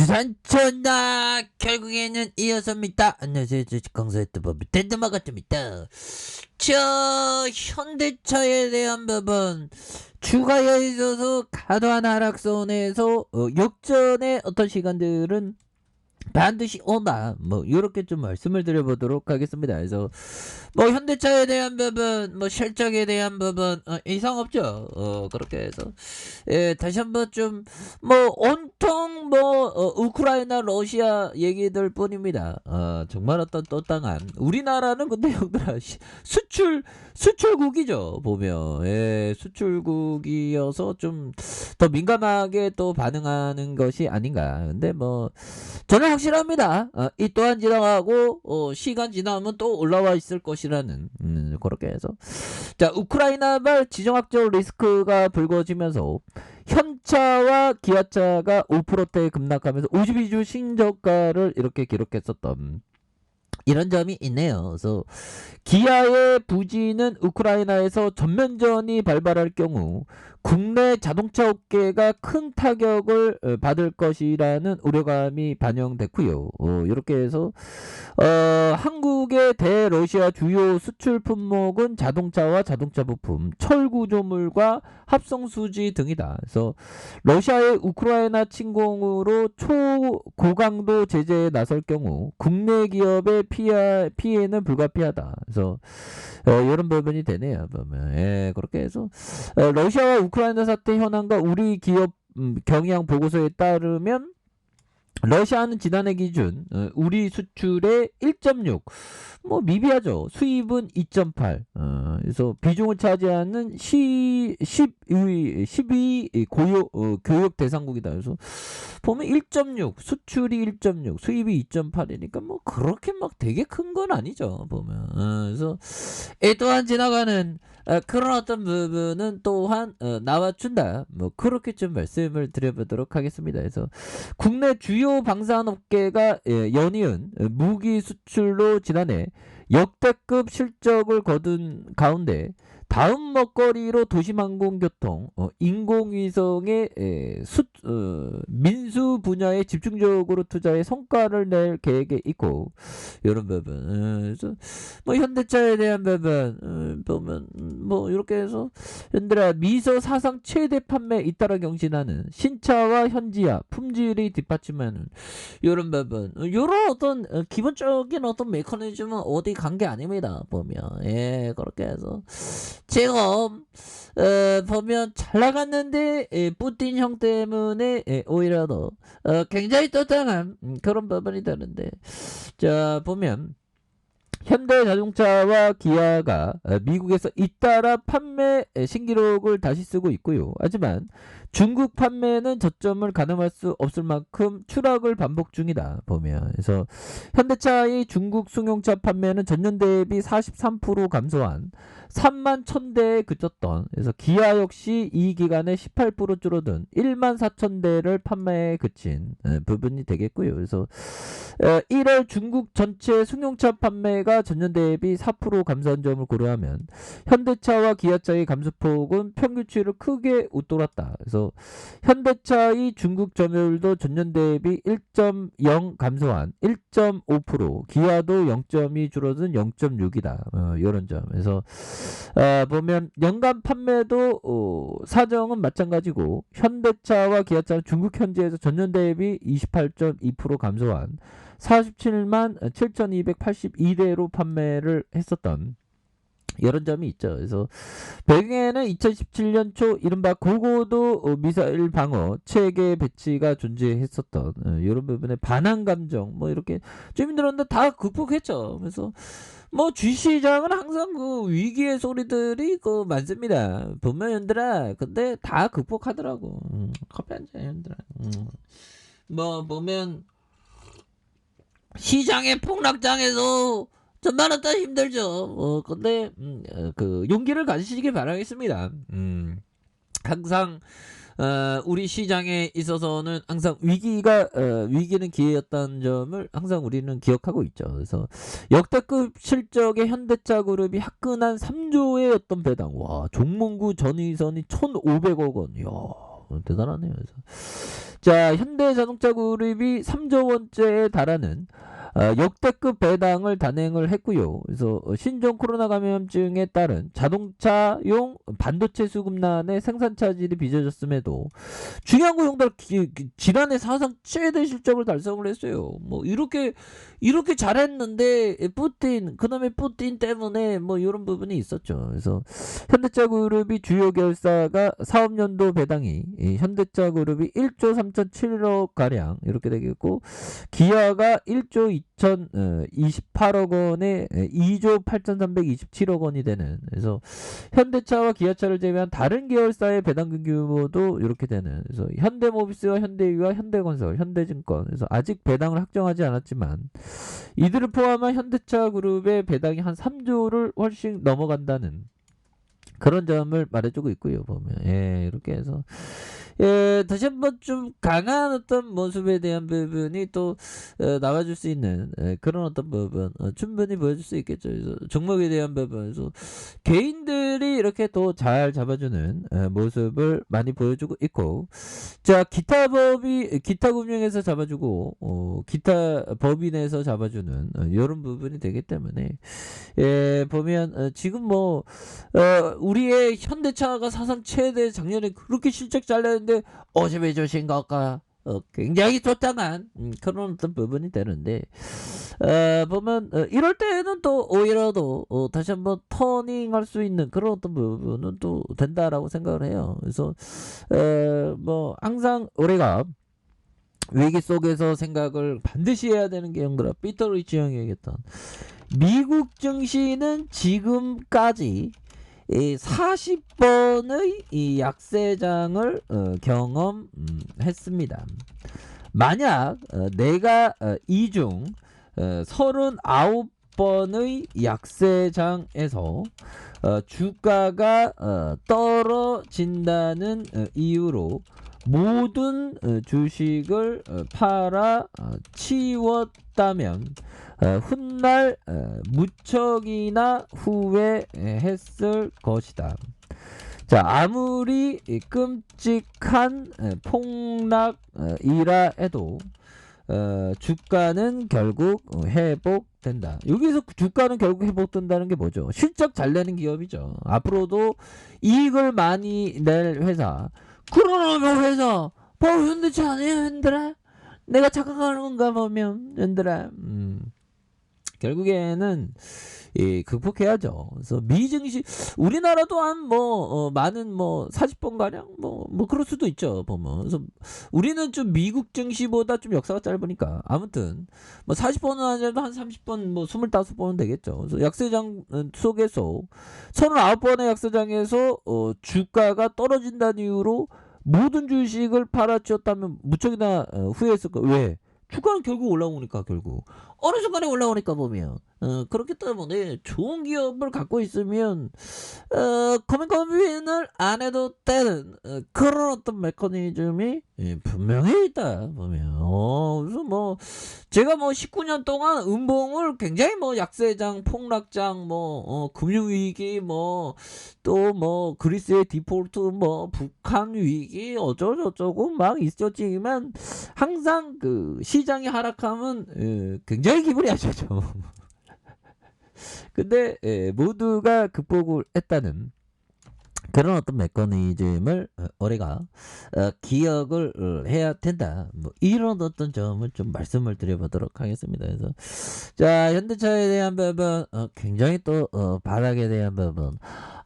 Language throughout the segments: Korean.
주산천나 결국에는 이어섭니다. 안녕하세요. 주식강사의 법이 댄드마가입니다. 저 현대차에 대한 부분 주가에 있어서 과도한 하락선에서 역전의 어떤 시간들은 반드시 온다. 뭐 이렇게 좀 말씀을 드려보도록 하겠습니다. 그래서 뭐 현대차에 대한 부분, 뭐 실적에 대한 부분 이상 없죠. 그렇게 해서 다시 한번 좀 뭐 온통 뭐 우크라이나 러시아 얘기들 뿐입니다. 정말 어떤 또 땅한 우리나라는 근데 형들아 수출국이죠. 보면 수출국이어서 좀 더 민감하게 또 반응하는 것이 아닌가. 근데 뭐 저는 확실합니다. 이 또한 지나가고 시간 지나면 또 올라와 있을 것이라는 그렇게 해서 자 우크라이나발 지정학적 리스크가 불거지면서 현차와 기아차가 5%대 급락하면서 52주 신저가를 이렇게 기록했었던 이런 점이 있네요. 그래서 기아의 부진은 우크라이나에서 전면전이 발발할 경우 국내 자동차 업계가 큰 타격을 받을 것이라는 우려감이 반영됐고요. 이렇게 해서 한국의 대러시아 주요 수출 품목은 자동차와 자동차 부품, 철구조물과 합성수지 등이다. 그래서 러시아의 우크라이나 침공으로 초고강도 제재에 나설 경우 국내 기업의 피해는 불가피하다. 그래서 이런 부분이 되네요. 보면 그렇게 해서 러시아와 우크라이나 사태 현황과 우리 기업 경영 보고서에 따르면 러시아는 지난해 기준 우리 수출의 1.6, 뭐 미비하죠. 수입은 2.8. 그래서 비중을 차지하는 12 교육 대상국이다. 그래서 보면 1.6, 수출이 1.6, 수입이 2.8이니까 뭐 그렇게 막 되게 큰 건 아니죠. 보면. 그래서 또한 지나가는 그런 어떤 부분은 또한 나와준다. 뭐 그렇게 좀 말씀을 드려보도록 하겠습니다. 그래서 국내 주요 방산업계가 연이은 무기 수출로 지난해 역대급 실적을 거둔 가운데 다음 먹거리로 도심항공교통, 인공위성의 민수 분야에 집중적으로 투자해 성과를 낼 계획에 있고 이런 부분. 그래서 뭐 현대차에 대한 부분 보면 뭐 이렇게 해서 현대라 미서 사상 최대 판매 잇따라 경신하는 신차와 현지화 품질이 뒷받침하는 이런 부분. 이런 어떤 기본적인 어떤 메커니즘은 어디 간 게 아닙니다. 보면 그렇게 해서 지금 보면 잘 나갔는데 뿌틴 형 때문에 오히려 더 굉장히 또땅한 그런 부분이 되는데 자 보면 현대자동차와 기아가 미국에서 잇따라 판매 신기록을 다시 쓰고 있고요. 하지만 중국 판매는 저점을 가늠할 수 없을 만큼 추락을 반복 중이다. 보면 그래서 현대차의 중국 승용차 판매는 전년 대비 43% 감소한 3만 1000대에 그쳤던 그래서 기아 역시 이 기간에 18% 줄어든 1만 4000대를 판매에 그친 부분이 되겠고요. 그래서 1월 중국 전체 승용차 판매가 전년 대비 4% 감소한 점을 고려하면 현대차와 기아차의 감소폭은 평균치를 크게 웃돌았다. 그래서 현대차의 중국 점유율도 전년 대비 1.0 감소한 1.5%, 기아도 0.2 줄어든 0.6이다. 이런 점에서 보면 연간 판매도 사정은 마찬가지고 현대차와 기아차는 중국 현지에서 전년 대비 28.2% 감소한 47만 7,282대로 판매를 했었던 이런 점이 있죠. 그래서 배경에는 2017년 초 이른바 고고도 미사일 방어 체계 배치가 존재했었던 이런 부분에 반한 감정 뭐 이렇게 좀 힘들었는데 다 극복했죠. 그래서 뭐 주시장은 항상 그 위기의 소리들이 그 많습니다. 보면 현들아 근데 다 극복하더라고. 커피 한잔 현들아. 뭐 보면 시장의 폭락장에서 전만 원도 힘들죠. 근데 그 용기를 가지시길 바라겠습니다. 항상 우리 시장에 있어서는 항상 위기는 기회였다는 점을 항상 우리는 기억하고 있죠. 그래서 역대급 실적의 현대차 그룹이 화끈한 3조의 어떤 배당. 와, 종문구 전위선이 1,500억 원. 이야. 대단하네요. 그래서 자, 현대자동차그룹이 3조 원째에 달하는 역대급 배당을 단행을 했고요. 그래서 신종 코로나 감염증에 따른 자동차용 반도체 수급난의 생산 차질이 빚어졌음에도 중요한 거 형들 지난해 사상 최대 실적을 달성을 했어요. 뭐 이렇게 잘했는데 그놈의 푸틴 때문에 뭐 이런 부분이 있었죠. 그래서 현대차그룹이 주요 계열사가 사업연도 배당이 현대차그룹이 1조 3,007억 가량 이렇게 되겠고, 기아가 1조 2,028억 원에 2조 8,327억 원이 되는, 그래서 현대차와 기아차를 제외한 다른 계열사의 배당금 규모도 이렇게 되는, 그래서 현대모비스와 현대유와 현대건설, 현대증권, 그래서 아직 배당을 확정하지 않았지만 이들을 포함한 현대차그룹의 배당이 한 3조를 훨씬 넘어간다는 그런 점을 말해주고 있고요. 보면 이렇게 해서 다시 한번 좀 강한 어떤 모습에 대한 부분이 또 나와줄 수 있는 그런 어떤 부분 충분히 보여줄 수 있겠죠. 그래서 종목에 대한 부분에서 개인들이 이렇게 또 잘 잡아주는 모습을 많이 보여주고 있고, 자, 기타 금융에서 잡아주고 기타 법인에서 잡아주는 이런 부분이 되기 때문에 보면 지금 뭐 우리의 현대차가 사상 최대 작년에 그렇게 실적 잘 내는데 어제 왜 주신 걸까? 굉장히 좋다만 그런 어떤 부분이 되는데 보면 이럴 때는 또 오히려 또 다시 한번 터닝할 수 있는 그런 어떤 부분은 또 된다라고 생각을 해요. 그래서 뭐 항상 우리가 위기 속에서 생각을 반드시 해야 되는 게 형들아, 피터 리치 형이 얘기했던 미국 증시는 지금까지 40번의 이 약세장을 경험했습니다. 만약 내가 이중 39번의 약세장에서 주가가 떨어진다는 이유로 모든 주식을 팔아 치웠다면 훗날 무척이나 후회했을 것이다. 자, 아무리 끔찍한 폭락이라 해도 주가는 결국 회복된다. 여기서 주가는 결국 회복된다는 게 뭐죠? 실적 잘 내는 기업이죠. 앞으로도 이익을 많이 낼 회사. 그러나 회사 현대차 아니에요, 현대라? 내가 착각하는 건가 보면 현대라. 결국에는 극복해야죠. 그래서 미증시 우리나라도 한 많은 40번 가량 뭐 그럴 수도 있죠. 보면 그래서 우리는 좀 미국 증시보다 좀 역사가 짧으니까 아무튼 40번은 아니라도 한 30번 25번은 되겠죠. 그래서 약세장 속에서 39번의 약세장에서 주가가 떨어진다는 이유로 모든 주식을 팔아치웠다면 무척이나 후회했을 거예요. 왜? 주가는 결국 올라오니까, 결국 어느 순간에 올라오니까 보면 그렇기 때문에 좋은 기업을 갖고 있으면 고민을 안 해도 되는 그런 어떤 메커니즘이 분명히 있다 보면 그래서 제가 19년 동안 음봉을 굉장히 약세장, 폭락장, 금융위기, 또 그리스의 디폴트, 북한 위기 어쩌고저쩌고 막 있었지만 항상 그 시장이 하락하면 굉장히 기분이 안 좋죠. 근데 모두가 극복을 했다는 그런 어떤 메커니즘을 우리가 기억을 해야 된다. 이런 어떤 점을 좀 말씀을 드려보도록 하겠습니다. 그래서 자, 현대차에 대한 부분 굉장히 또 바닥에 대한 부분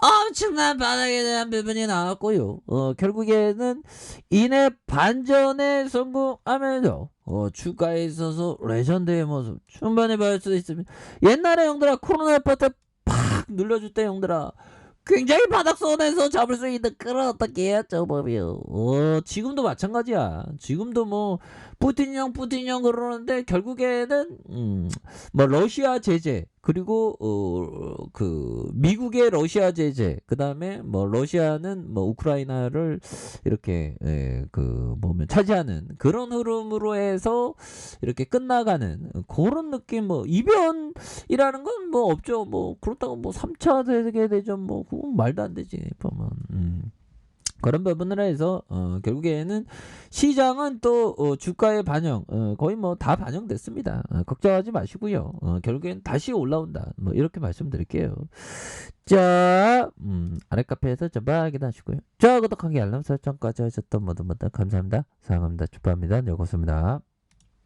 엄청난 바닥에 대한 부분이 나왔고요. 결국에는 이내 반전에 성공하면서 주가에 있어서 레전드의 모습 충분히 볼 수 있습니다. 옛날에 형들아 코로나 때 팍 눌러줄 때 형들아 굉장히 바닥선에서 잡을 수 있는 그런 어떤 계약적 법이요. 지금도 마찬가지야. 지금도 푸틴 형 그러는데 결국에는 러시아 제재, 그리고 그 미국의 러시아 제재, 그 다음에 러시아는 우크라이나를 이렇게 차지하는 그런 흐름으로 해서 이렇게 끝나가는 그런 느낌. 이변이라는 건 없죠. 그렇다고 3차 세계대전 그건 말도 안 되지 보면. 그런 부분으로 해서 결국에는 시장은 또 주가의 반영 거의 뭐 다 반영됐습니다. 걱정하지 마시고요. 결국엔 다시 올라온다. 뭐 이렇게 말씀드릴게요. 자, 아래 카페에서 전방 확인하시고요. 자, 구독하기 알람 설정까지 하셨던 모두 감사합니다. 사랑합니다. 축하합니다. 네, 고맙습니다.